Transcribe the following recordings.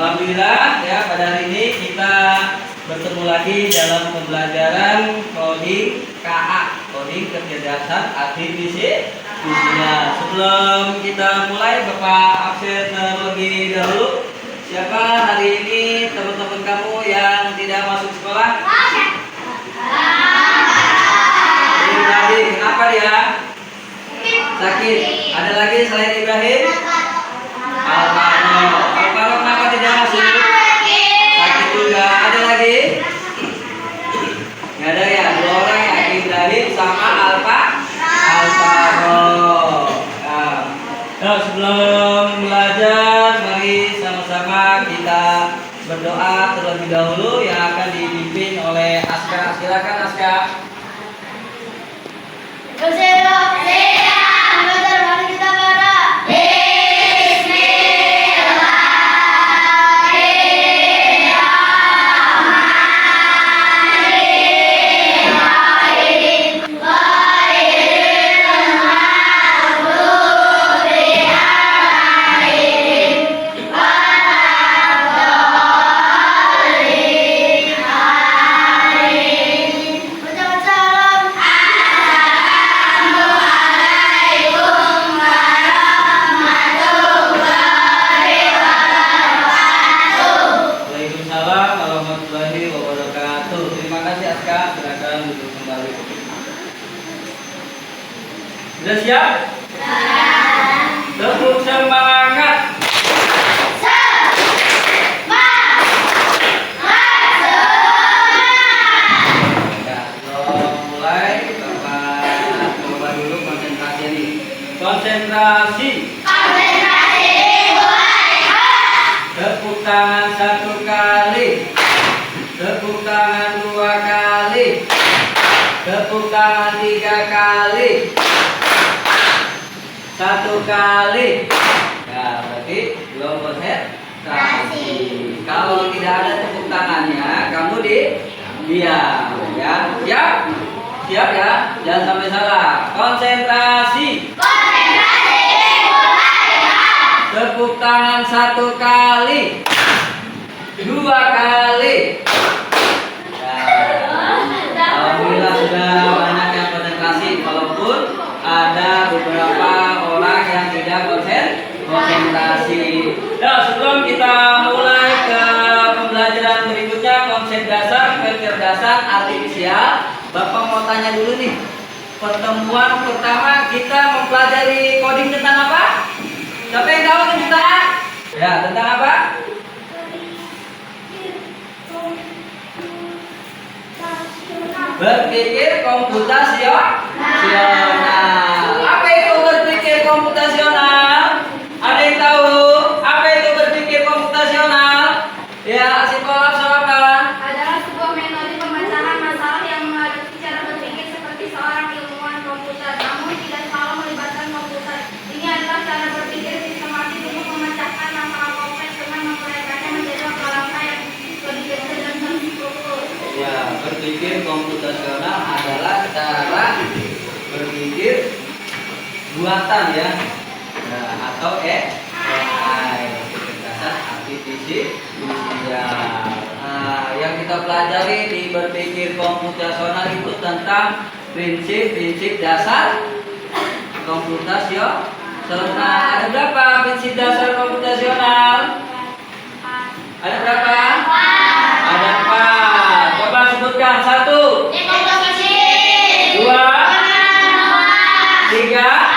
Alhamdulillah ya, pada hari ini kita bertemu lagi dalam pembelajaran coding KA, coding kecerdasan artifisial. Sebelum kita mulai, Bapak absen terlebih dahulu. Siapa hari ini teman-teman kamu yang tidak masuk sekolah? Ibrahim, kenapa dia? Sakit. Ada lagi selain Ibrahim? Alvaro. Alvaro kenapa tidak masuk? Sakit juga. Ada lagi? Nggak ada ya? Dua orang ya, Ibrahim sama Alvaro. Nah, sebelum belajar, mari sama-sama kita berdoa terlebih dahulu yang akan dipimpin oleh Aska. Silakan Aska. Sudah siap? Tepuk semangat. Mulai, Bapak coba dulu konsentrasi ini. Konsentrasi. Tepuk tangan satu kali. Tepuk tangan dua kali. Tepuk tangan tiga kali. Satu kali. Ya, berarti belum konsentrasi. Kalau tidak ada tepuk tangannya, kamu diam ya. Siap? Siap ya? Jangan sampai salah. Konsentrasi. Tepuk tangan satu kali. Dua kali. Alhamdulillah sudah banyak yang konsentrasi, walaupun ada beberapa orang yang tidak konsentrasi. Nah, sebelum kita mulai ke pembelajaran berikutnya, konsep dasar kecerdasan artifisial, Bapak mau tanya dulu nih. Pertemuan pertama kita mempelajari coding tentang apa? Siapa yang tahu tentang? Ya, tentang apa? Berpikir komputasional. Apa itu berpikir komputasional? Ada yang tahu apa itu berpikir komputasional? Ya, simpel apa? Adalah sebuah metode pemecahan masalah yang mengadopsi cara berpikir seperti seorang ilmuwan komputer, namun tidak selalu melibatkan komputer. Ini adalah cara berpikir sistematis untuk memecahkan masalah kompleks dengan menguraikannya menjadi langkah-langkah yang lebih kecil dan terstruktur. Ya, berpikir komputasional adalah cara berpikir buatan ya, nah, atau AI, kecerdasan artifisial. Nah, yang kita pelajari di berpikir komputasional itu tentang prinsip-prinsip dasar komputasional. Ada berapa prinsip dasar komputasional? Ada berapa? Ada 4. Coba sebutkan. 1, 2, 3,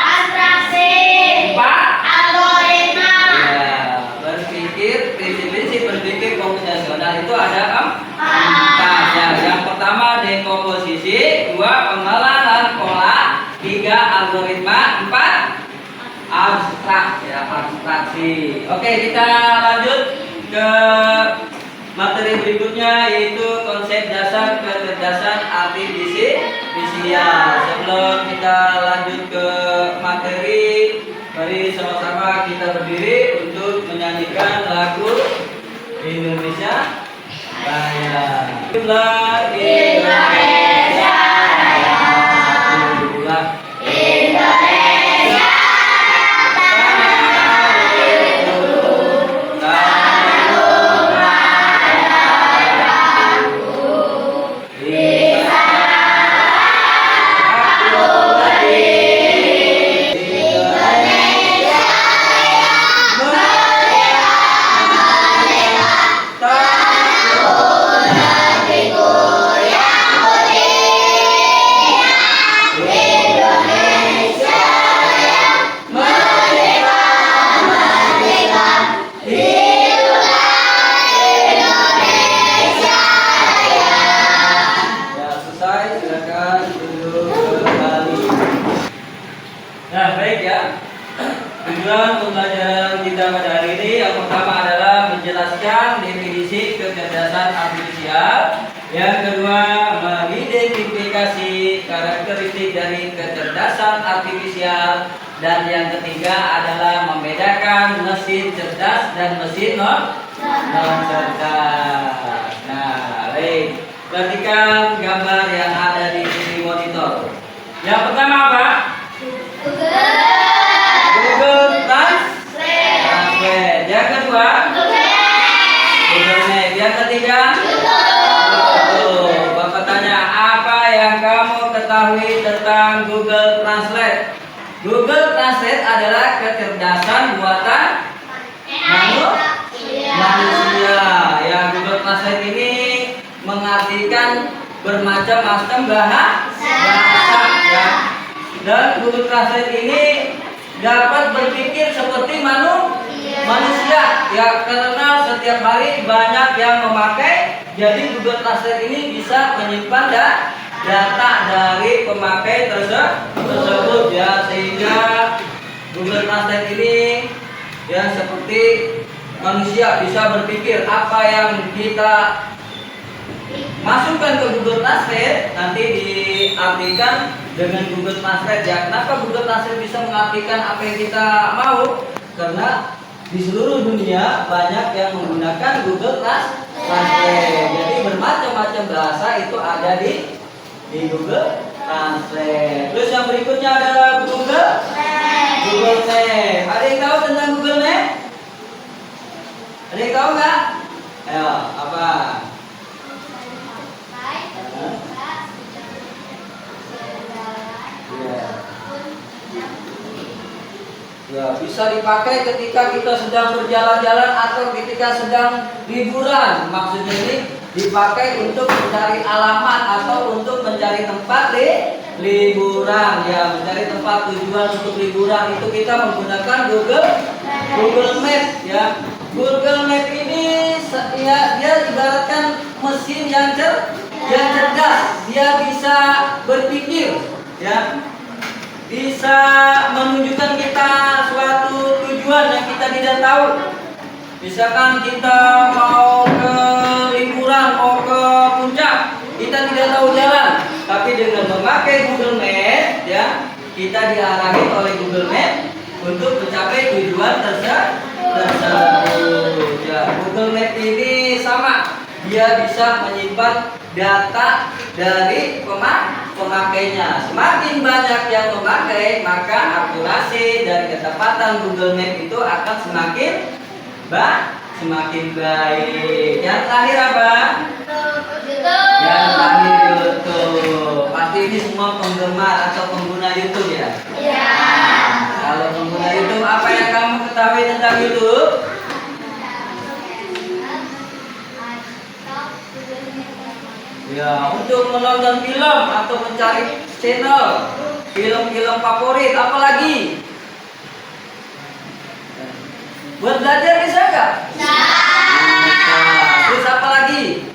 4. Ya, berpikir prinsip-prinsip berpikir komputasional itu ada 4. Ya, yang pertama dekomposisi, 2 pengenalan pola, 3 algoritma, 4 abstrak ya, abstraksi. Oke, kita lanjut ke materi berikutnya, yaitu konsep dasar kecerdasan artifisial. Sebelum kita lanjut ke materi, mari sama-sama kita berdiri untuk menyanyikan lagu Indonesia Raya. Indonesia Raya. Indonesia yang pertama adalah menjelaskan definisi kecerdasan artifisial. Yang kedua, mengidentifikasi karakteristik dari kecerdasan artifisial. Dan yang ketiga adalah membedakan mesin cerdas dan mesin non cerdas. Nah, baik. Perhatikan gambar yang ada di sini monitor. Yang pertama apa? Google Translate. Yang kedua? Google Map. Yang ketiga? Bapak tanya, apa yang kamu ketahui tentang Google Translate? Google Translate adalah kecerdasan buatan manusia. Ya, Google Translate ini mengartikan bermacam-macam bahasa ya. Dan Google Translate ini dapat berpikir seperti manusia ya, karena setiap hari banyak yang memakai. Jadi Google Translate ini bisa menyimpan data dari pemakai tersebut ya, sehingga Google Translate ini ya seperti manusia bisa berpikir. Apa yang kita masukkan ke Google Translate nanti diartikan dengan Google Translate ya. Kenapa Google Translate bisa mengartikan apa yang kita mau? Karena di seluruh dunia banyak yang menggunakan Google Translate. Jadi bermacam-macam bahasa itu ada di Google Translate. Terus yang berikutnya adalah Google Map. Ada yang tahu tentang Google Map? Ada yang tahu nggak? Ayo, apa? Ya, bisa dipakai ketika kita sedang berjalan-jalan atau ketika sedang liburan. Maksudnya ini dipakai untuk mencari alamat atau untuk mencari tempat liburan ya, mencari tempat tujuan untuk liburan itu kita menggunakan Google Map ya. Google Map ini ya, dia ibaratkan mesin yang cerdas. Dia bisa berpikir ya, bisa menunjukkan kita suatu tujuan yang kita tidak tahu. Misalkan kita mau ke liburan, mau ke puncak, kita tidak tahu jalan, tapi dengan memakai Google Map ya, kita diarahi oleh Google Map untuk mencapai tujuan tersebut ya. Google Map ini sama, dia bisa menyimpan data dari pemakainya. Semakin banyak yang memakai, maka akurasi dan ketepatan Google Map itu akan semakin baik. Yang terakhir apa? Yang terakhir YouTube. Pasti ini semua penggemar atau pengguna YouTube ya? Iya. Kalau pengguna YouTube, apa yang kamu ketahui tentang YouTube? Ya, untuk menonton film atau mencari channel film-film favorit, apalagi? Buat belajar bisa nggak? Bisa. Terus apa lagi?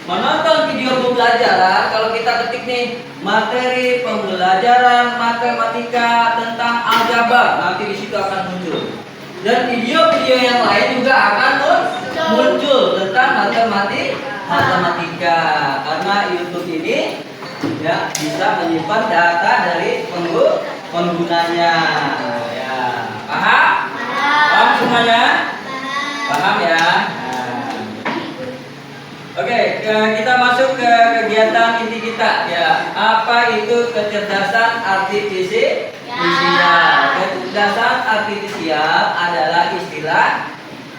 Menonton video pembelajaran. Kalau kita ketik nih materi pembelajaran matematika tentang aljabar, nanti di situ akan muncul. Dan video-video yang lain juga akan muncul tentang matematika. Karena YouTube ini ya bisa menyimpan data dari penggunanya. Ya, paham? Paham semuanya? Paham ya? Nah. Oke, kita masuk ke kegiatan inti kita ya. Apa itu kecerdasan artifisial? Kecerdasan artifisial adalah istilah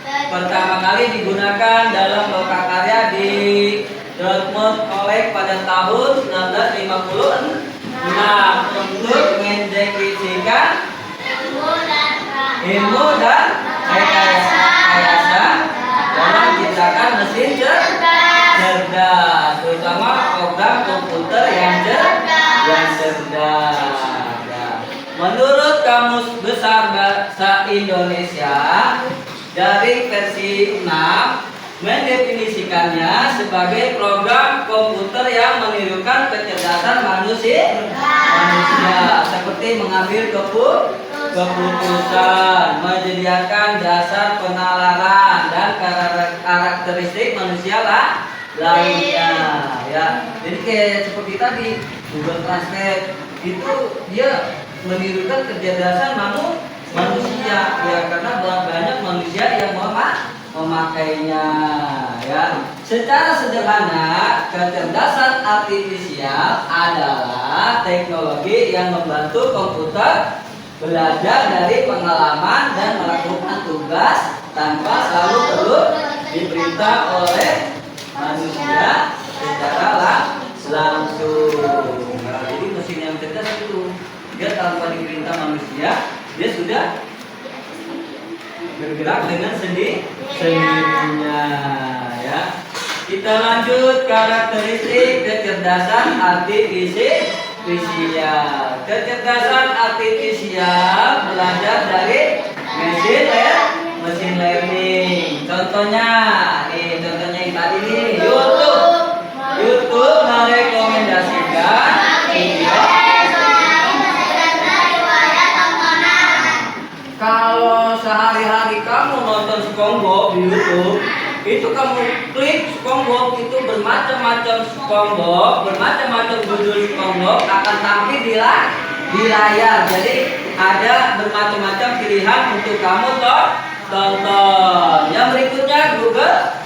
pertama kali digunakan dalam lokakarya di Dartmouth College pada tahun 1956 untuk mendefinisikan ilmu dan rekayasa dalam menciptakan mesin cerdas, terutama program komputer yang cerdas. Menurut Kamus Besar Bahasa Indonesia dari versi 6 mendefinisikannya sebagai program komputer yang menirukan kecerdasan manusia seperti mengambil keputusan, menyediakan dasar penalaran dan karakteristik manusia lainnya. Ya, jadi kayak seperti tadi Google Translate itu dia menirukan kecerdasan manusia ya, karena banyak manusia yang memakainya ya. Secara sederhana, kecerdasan artifisial adalah teknologi yang membantu komputer belajar dari pengalaman dan melakukan tugas tanpa selalu perlu diperintah oleh manusia secara langsung. Nah, jadi mesin yang cerdas itu dia tanpa diperintah manusia, dia sudah bergerak dengan sendirinya ya. Kita lanjut karakteristik kecerdasan artifisial. Kecerdasan artifisial belajar dari mesin learning. Contohnya yang tadi nih, YouTube merekomendasikan video. Kalau sehari-hari kamu nonton SpongeBob di YouTube, itu kamu klik SpongeBob, itu bermacam-macam SpongeBob, bermacam-macam judul SpongeBob akan tampil di layar. Jadi ada bermacam-macam pilihan untuk kamu tonton. Yang berikutnya Google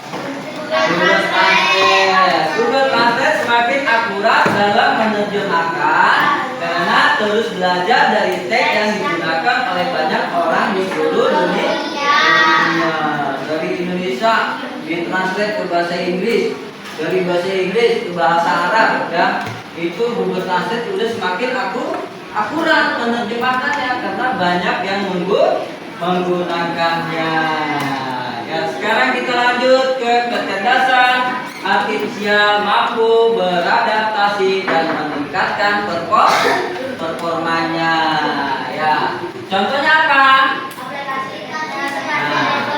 Translate. Google Translate semakin akurat dalam menerjemahkan karena terus belajar dari teks yang digunakan oleh banyak orang di seluruh dunia. Dari Indonesia ditranslate ke bahasa Inggris, dari bahasa Inggris ke bahasa Arab ya. Itu Google Translate sudah semakin akurat menerjemahkannya karena banyak yang menggunakannya. Ya, sekarang kita lanjut ke kecerdasan artifisial mampu beradaptasi dan meningkatkan performanya. Ya, contohnya apa?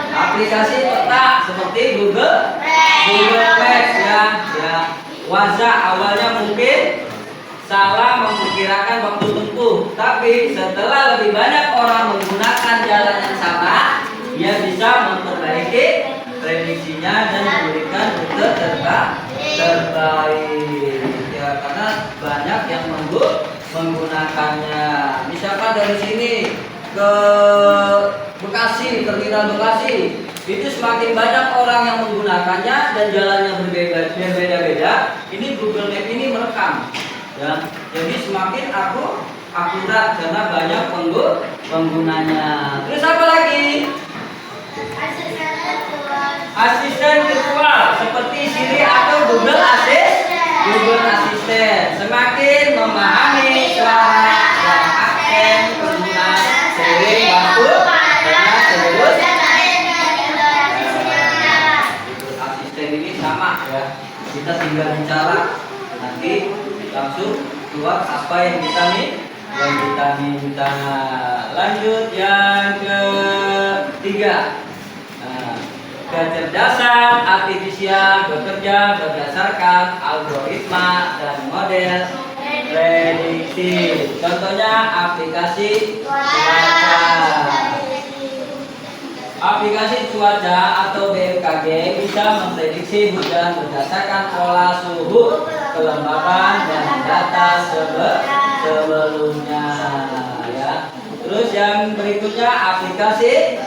Aplikasi peta seperti Google Maps ya. Waza awalnya mungkin salah memperkirakan waktu tempuh, tapi setelah lebih banyak orang menggunakan jalan yang sama, dia bisa memperbaiki prediksinya dan memberikan rute terbaik. Ya, karena banyak yang menggunakannya. Misalkan dari sini ke Bekasi, terminal Bekasi, itu semakin banyak orang yang menggunakannya dan jalannya berbeda-beda. Ini Google Map ini merekam, ya. Jadi semakin akurat karena banyak penggunanya. Terus apa lagi? Asisten virtual seperti Siri atau Google Assistant semakin memahami suara dan aksen pengguna sering waktu karena terus asisten ini sama ya, kita tinggal bicara nanti langsung keluar apa yang kita minta. Lanjut yang ketiga. Kecerdasan artifisial bekerja berdasarkan algoritma dan model prediksi. Contohnya aplikasi cuaca. Aplikasi cuaca atau BMKG bisa memprediksi hujan berdasarkan pola suhu, kelembapan dan data sebelumnya. Ya. Terus yang berikutnya aplikasi.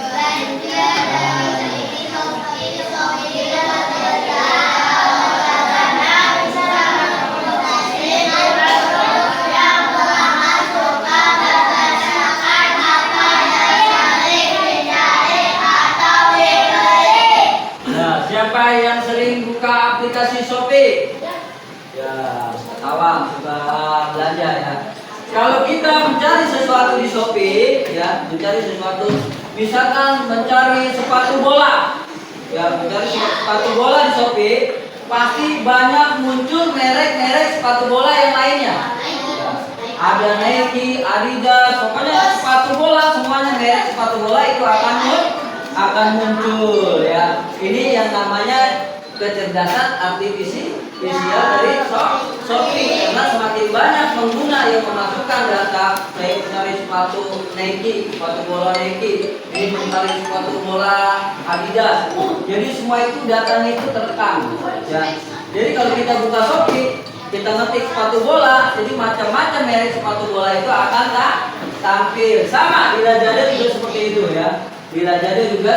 Siapa yang sering buka aplikasi Shopee? Ya, awam suka belanja ya. Kalau kita mencari sesuatu di Shopee, ya, mencari sesuatu, misalkan mencari sepatu bola, ya, mencari sepatu bola di Shopee, pasti banyak muncul merek-merek sepatu bola yang lainnya. Ya, ada Nike, Adidas, pokoknya sepatu bola semuanya merek sepatu bola itu akan muncul ya. Ini yang namanya kecerdasan artifisial dari Shopee, karena semakin banyak pengguna yang memasukkan data, saya mencari sepatu Nike, sepatu bola Nike, ini mencari sepatu bola Adidas, jadi semua itu datanya itu terekam ya. Jadi kalau kita buka Shopee, kita ngetik sepatu bola, jadi macam-macam merek sepatu bola itu akan tampil. Sama di Lazada juga seperti itu ya. Di Lazada juga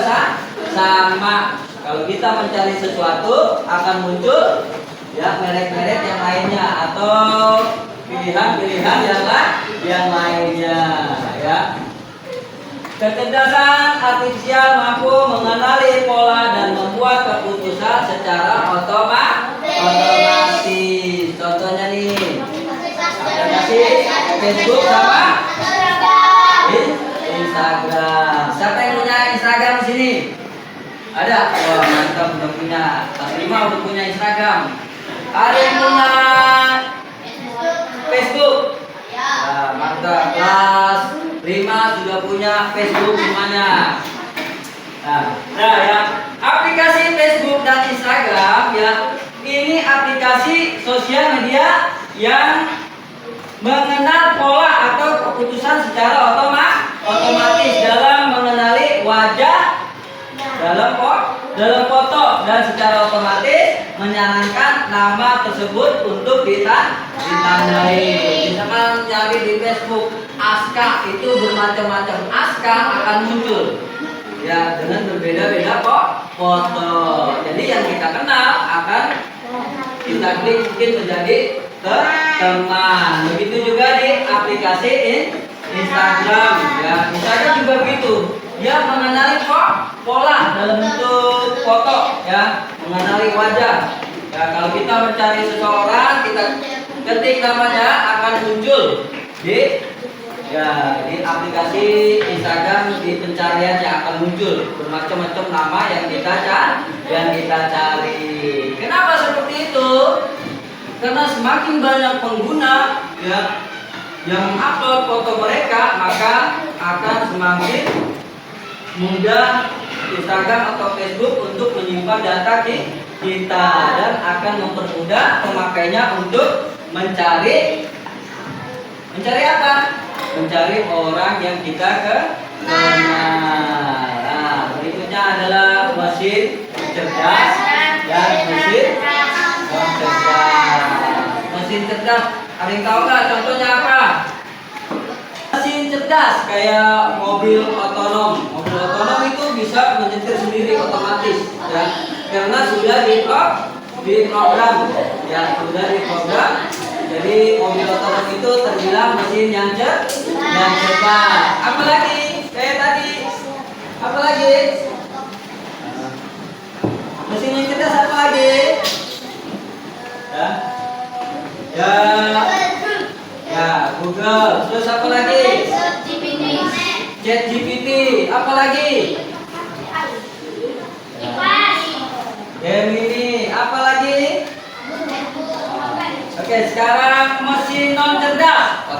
sama. Kalau kita mencari sesuatu akan muncul ya merek-merek yang lainnya atau pilihan-pilihan yang lainnya ya. Kecerdasan artifisial mampu mengenali pola dan membuat keputusan secara otomatis. Contohnya nih, aplikasi Facebook sama Instagram. Siapa yang punya Instagram di sini? Ada? Wah, mantap, udah punya. Kelas 5 udah punya Instagram. Ada yang punya Facebook? Nah, mantap. Kelas 5 sudah punya Facebook semuanya. Nah ya, aplikasi Facebook dan Instagram ya, ini aplikasi sosial media yang mengenal pola atau keputusan secara otomatis dalam mengenali wajah dalam foto dan secara otomatis menyarankan nama tersebut untuk ditandai. Misalkan cari di Facebook Aska, itu bermacam-macam Aska akan muncul ya dengan berbeda-beda foto. Jadi yang kita kenal akan kita klik mungkin menjadi teman. Begitu juga di aplikasi Instagram ya. Instagram juga begitu. Dia mengenali pola dalam bentuk foto ya, mengenali wajah. Ya, kalau kita mencari seseorang, kita ketik namanya akan muncul di aplikasi Instagram, di pencariannya akan muncul bermacam-macam nama yang kita cari. Kenapa seperti itu? Karena semakin banyak pengguna ya yang upload foto mereka, maka akan semakin mudah Instagram atau Facebook untuk menyimpan data kita dan akan mempermudah pemakainya untuk mencari apa? Mencari orang yang kita kenal. Nah, berikutnya adalah mesin cerdas dan mesin cerdas. Mesin cerdas, ada yang tahu nggak contohnya apa? Mesin cerdas kayak mobil otonom. Mobil otonom itu bisa menyetir sendiri otomatis ya, karena sudah diprogram ya, sudah diprogram. Jadi mobil otonom itu terbilang mesin yang cerdas. Apalagi kayak tadi, apalagi mesin yang cerdas apa lagi? Ya, Google. Terus apa lagi? ChatGPT. Apa lagi? Gemini. Apa lagi? Oke, sekarang mesin non cerdas.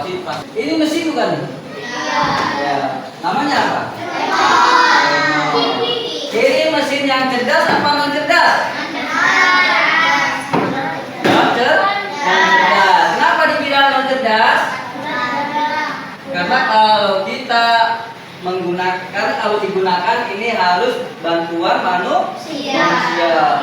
Ini mesin bukan? Ya. Namanya apa? Ini mesin yang cerdas apa non cerdas? Non cerdas. Kenapa dibilang non cerdas? Karena kalau kita kalau digunakan ini harus bantuan manusia.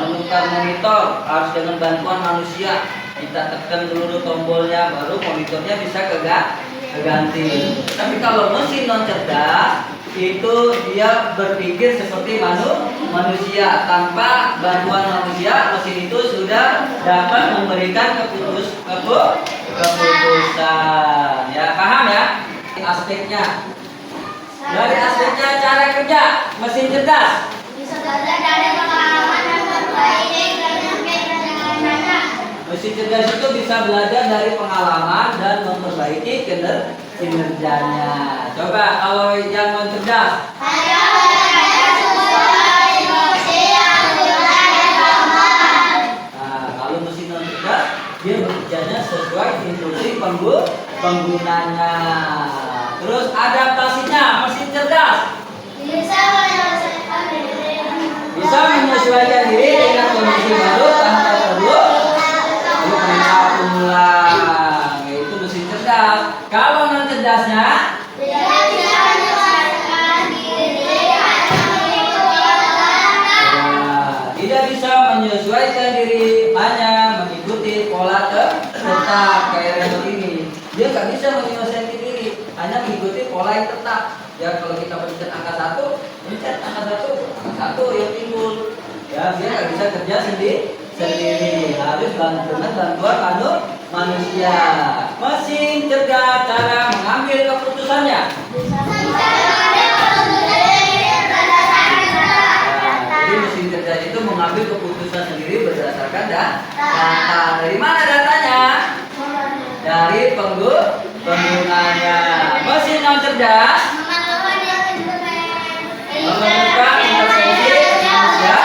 Menukar monitor harus dengan bantuan manusia. Kita tekan dulu tombolnya, baru monitornya bisa keganti. Tapi kalau mesin non cerdas itu dia berpikir seperti manusia. Tanpa bantuan manusia, mesin itu sudah dapat memberikan keputusan. Ya, paham ya? Aspeknya. Dari aspeknya cara kerja mesin cerdas. Bisa belajar dari pengalaman dan berbagai Mesin cerdas itu bisa belajar dari pengalaman dan memperbaiki kinerjanya. Coba kalau yang non cerdas. Saya belajar sesuai instruksi yang sudah dilakukan. Nah, kalau mesin non cerdas dia bekerjanya sesuai instruksi penggunanya. Terus adaptasinya mesin cerdas Bisa menyesuaikan diri dengan kondisi baru cerdasnya tidak bisa menyesuaikan diri, hanya mengikuti pola tetap kayak Reno ini. Dia nggak bisa menyesuaikan diri, hanya mengikuti pola yang tetap. Ya kalau kita pencet angka 1, pencet angka 1 yang timbul. Ya dia nggak bisa kerja sendiri, harus dengan bantuan manusia. Mesin cerdas cara mengambil keputusannya. Jadi mesin cerdas itu mengambil keputusan sendiri berdasarkan data. Dari mana datanya? Dari penggunanya. Mesin non cerdas memerlukan intervensi manusia.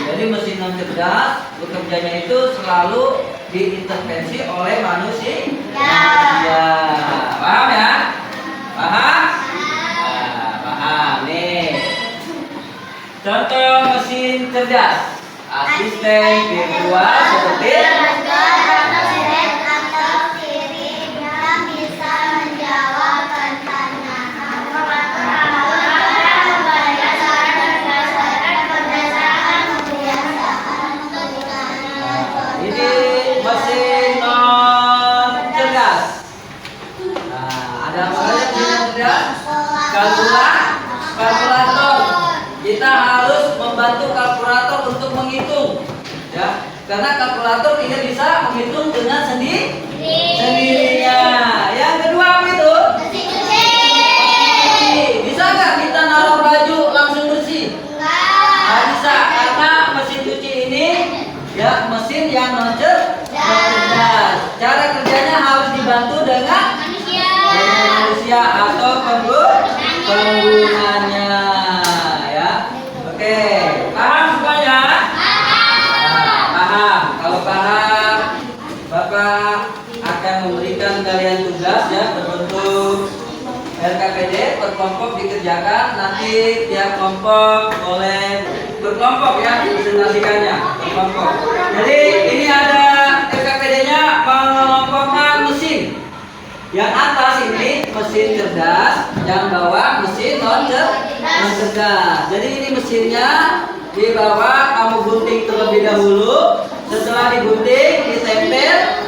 Jadi mesin non cerdas bekerjanya itu selalu diintervensi oleh manusia. Paham ya? Paham? Nah, paham nih. Contoh mesin cerdas. Asisten virtual seperti kalkulator. Kita harus membantu kalkulator untuk menghitung, ya. Karena kalkulator tidak bisa menghitung dengan sendirinya. Yang kedua apa itu? Mesin cuci. Bisa nggak kita naruh baju langsung bersih? Nggak bisa, karena mesin cuci ini ya mesin yang non cerdas. Cara kerjanya harus dibantu dengan manusia atau penggunanya, ya. Oke, paham semuanya? Paham. Kalau paham, Bapak akan memberikan kalian tugas ya berbentuk LKPD per kelompok dikerjakan. Nanti tiap kelompok boleh berkelompok ya presentasikannya berkelompok. Jadi ini ada LKPD-nya pengelompokan mesin. Yang atas ini mesin cerdas, yang bawah mesin non cerdas. Jadi ini mesinnya di bawah kamu gunting terlebih dahulu. Setelah digunting, ditempel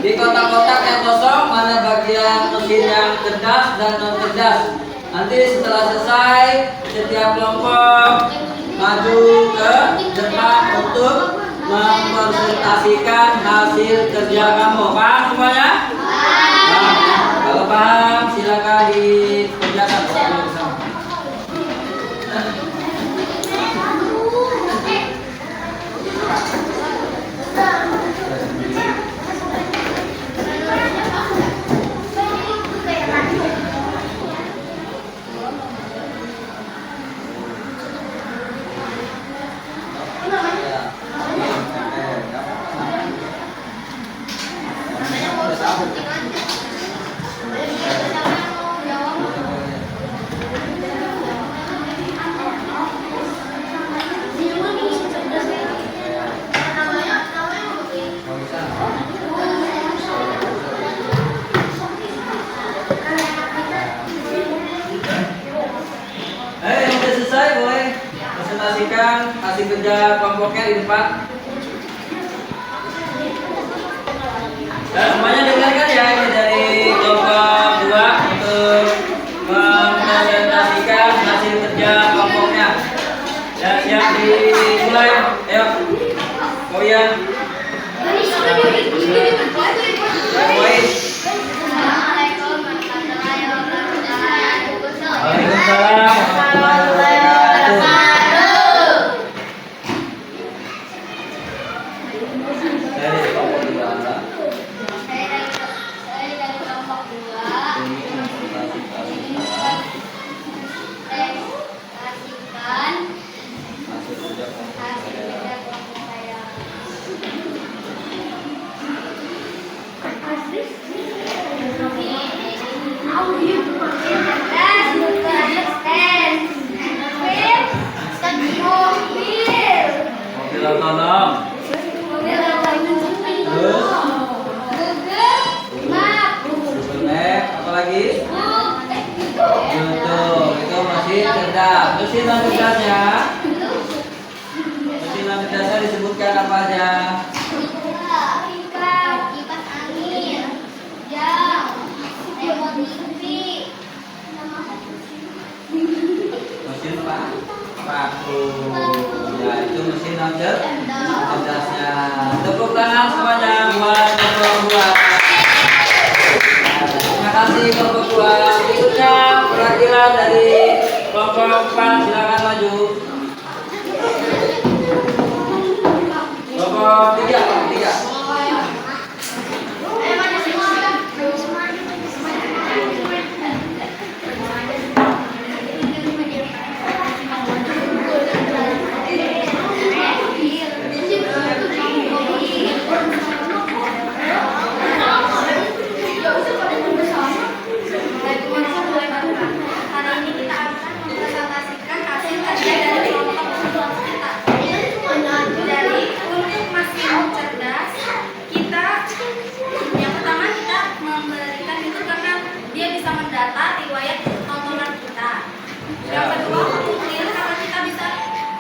di kotak-kotak yang kosong mana bagian mesin yang cerdas dan non cerdas. Nanti setelah selesai, setiap kelompok maju ke depan untuk mempresentasikan hasil kerja kamu. Paham semuanya? Kalau paham silakan dikerjakan bersama-sama. Hasil kerja kelompoknya di depan. Dan semuanya dengarkan ya, ini dari kelompok 2 untuk mempresentasikan hasil kerja kelompoknya. Ya, siap dimulai. Ayo, kalian. Waalaikumsalam warahmatullahi wabarakatuh. Terus mesin non cerdasnya. Mesin non cerdasnya disebutkan apa aja? Kipas angin, jam, remote TV, Mesin vakum. Ya, itu mesin non cerdasnya. Tepuk tangan semuanya buat kelompok 2. Terima kasih kelompok 2. Berikutnya perwakilan dari kelompok 4, silakan maju. Kelompok 3, kelompok 3. Hari ini kita akan mempresentasikan hasil kerja dari kelompok kita. Jadi untuk mesin cerdas kita yang pertama kita memberikan itu karena dia bisa mendata riwayat tontonan kita. Yang kedua kemudian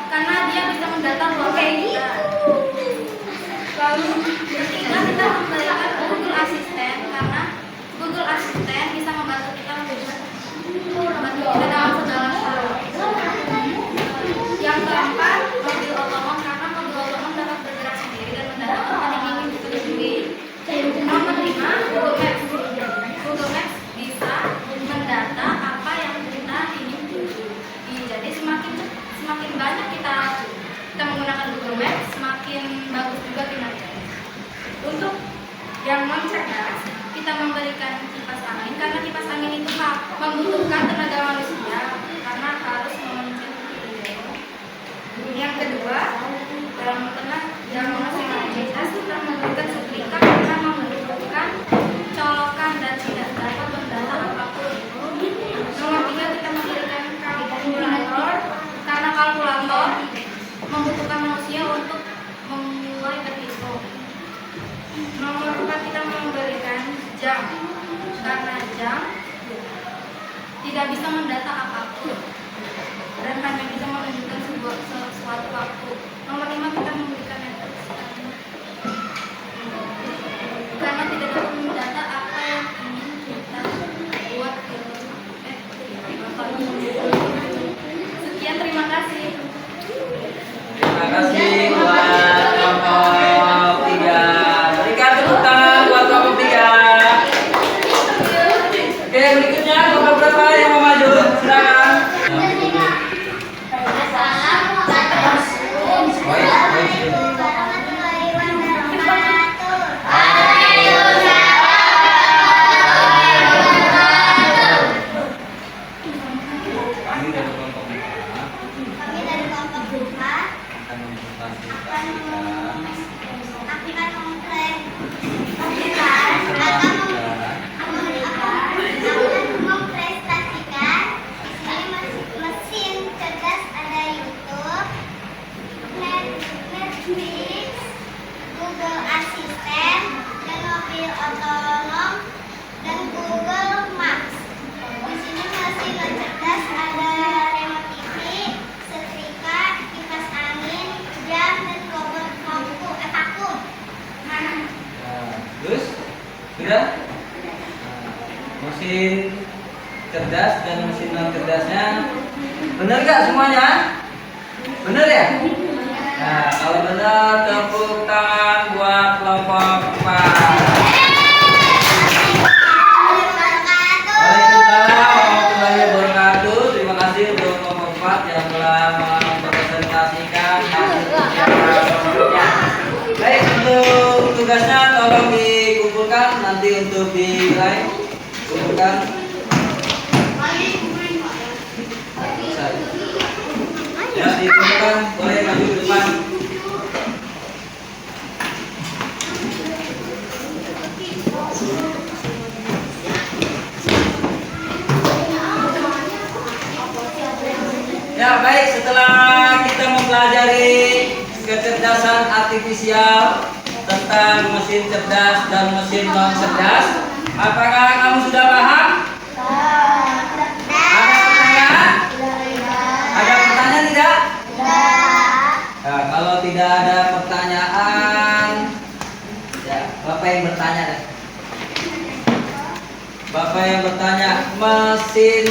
karena dia bisa mendata ruangan kita. Lalu ketiga kita memberikan Google Assistant karena Google Assistant bisa membantu kita dalam segala hal. Yang keempat, mobil otonom karena mobil otonom dapat bergerak sendiri dan mendarat tempat yang ingin dituju. Nomor 5, Google Maps. Google Maps bisa mendata apa yang kita ingin tuju. Jadi semakin banyak kita menggunakan Google Maps, semakin bagus juga kinerjanya. Untuk yang non cerdas, kita memberikan kipas angin karena kipas angin itu membutuhkan tenaga manusia karena harus memencet. Yang kedua, yang mesin cerdas kita memberikan setrika karena membutuhkan colokan dan tidak dapat mendata apapun. Nomor 3 kita memberikan kalkulator karena kalkulator membutuhkan manusia untuk memulai berhitung. Nomor 4 kita memberikan jam karena jam tidak bisa mendata apapun dan hanya bisa menunjukkan suatu waktu. Nomor 5 kita memberikan Netflix karena tidak dapat mendata apa yang ingin kita buat. Sekian, terima kasih. Terima kasih buat kelompok 3. Berikan tepuk tangan buat kelompok 3. Oke, berikutnya kelompok berapa yang mau maju? Silakan. Kami dari kelompok 5 akan Mempresentasikan mesin cerdas ada YouTube, Netflix, Google Assistant, dan mobil otonom dan Google Maps. Di sini mesin cerdas ada remote TV, setrika, kipas angin, jam, dan robot vakum. Terus? Sudah? Mesin cerdas dan mesin non cerdasnya benar gak semuanya? Benar ya? Nah, kalau benar tepuk tangan buat kelompok 4. Waalaikumsalam warahmatullahi wabarakatuh. Terima kasih untuk kelompok 4 yang telah mempresentasikan hasil kerja kelompoknya. Baik, untuk tugasnya tolong dikumpulkan nanti untuk dinilai. Kumpulkan. Ya, dikumpulkan. Boleh maju ke depan. Ya, baik, setelah kita mempelajari kecerdasan artifisial tentang mesin cerdas dan mesin non cerdas, apakah kamu sudah paham? Ada pertanyaan? Ada mesin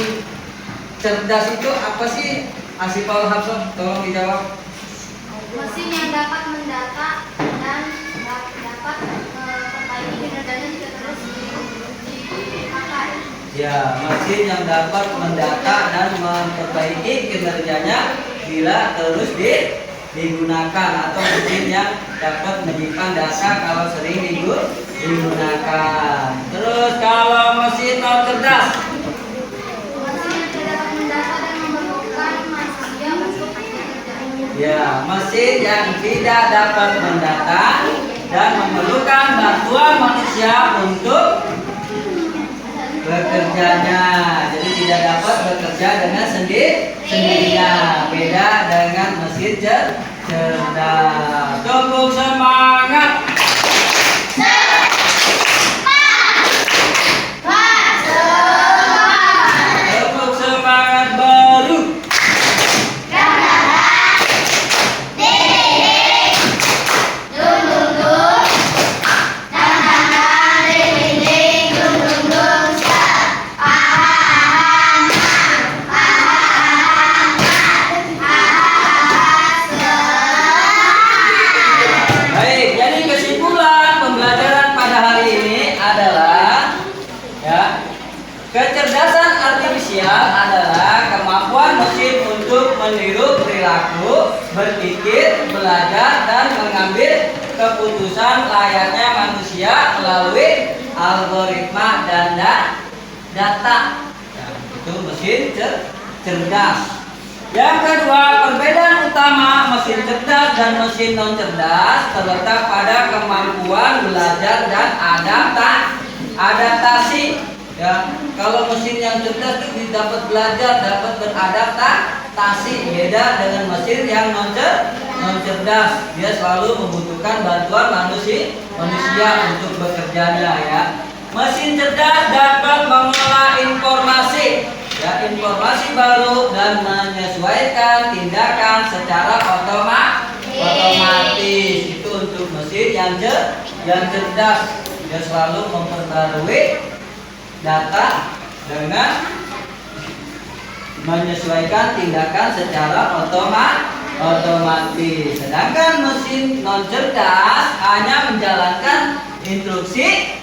cerdas itu apa sih? Asifal Hafsah, tolong dijawab. Mesin yang dapat mendata dan dapat memperbaiki kinerjanya jika terus dipakai. Ya, mesin yang dapat mendata dan memperbaiki kinerjanya bila terus digunakan, atau mesin yang dapat menyimpan data kalau sering digunakan. Terus kalau mesin non cerdas, Mesin yang tidak dapat mendata dan memerlukan manusia untuk bekerja. ya, mesin yang tidak dapat mendata dan memerlukan bantuan manusia untuk bekerjanya. Jadi tidak dapat bekerja dengan sendirinya. Beda dengan mesin cerdas. Tepuk semangat. Tepuk semangat baru. Baik, jadi kesimpulan pembelajaran pada hari ini adalah, ya, kecerdasan artifisial adalah kemampuan mesin untuk meniru perilaku, berpikir, belajar, dan mengambil keputusan layaknya manusia melalui algoritma dan data. Ya, itu mesin cerdas. Yang kedua, perbedaan utama mesin cerdas dan mesin non cerdas terletak pada kemampuan belajar dan adaptasi. Ya, kalau mesin yang cerdas itu dapat belajar, dapat beradaptasi, beda dengan mesin yang non cerdas. Dia selalu membutuhkan bantuan manusia untuk bekerjanya, ya. Mesin cerdas dapat mengolah informasi, ya, informasi baru dan menyesuaikan tindakan secara otomatis. Itu untuk mesin yang cerdas. Dia selalu memperbarui data dengan menyesuaikan tindakan secara otomatis. Sedangkan mesin non cerdas hanya menjalankan instruksi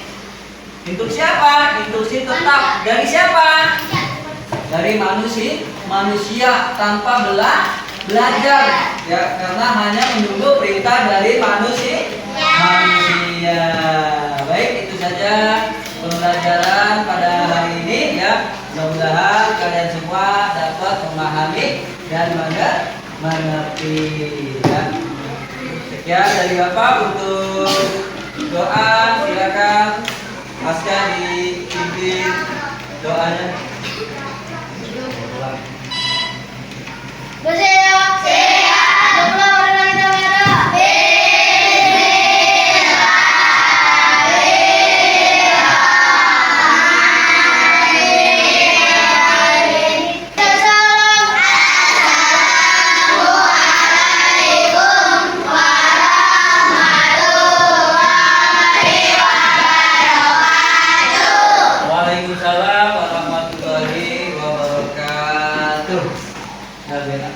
apa? Instruksi tetap dari siapa? Dari manusia tanpa belajar, ya, karena hanya menunggu perintah dari manusia. Baik, itu saja pembelajaran pada hari ini, ya. Mudah-mudahan kalian semua dapat memahami dan mengerti, ya. Sekian dari Bapak. Untuk doa silakan Pasca dipimpin doanya. Waalaikumsalam warahmatullahi wabarakatuh. Nah,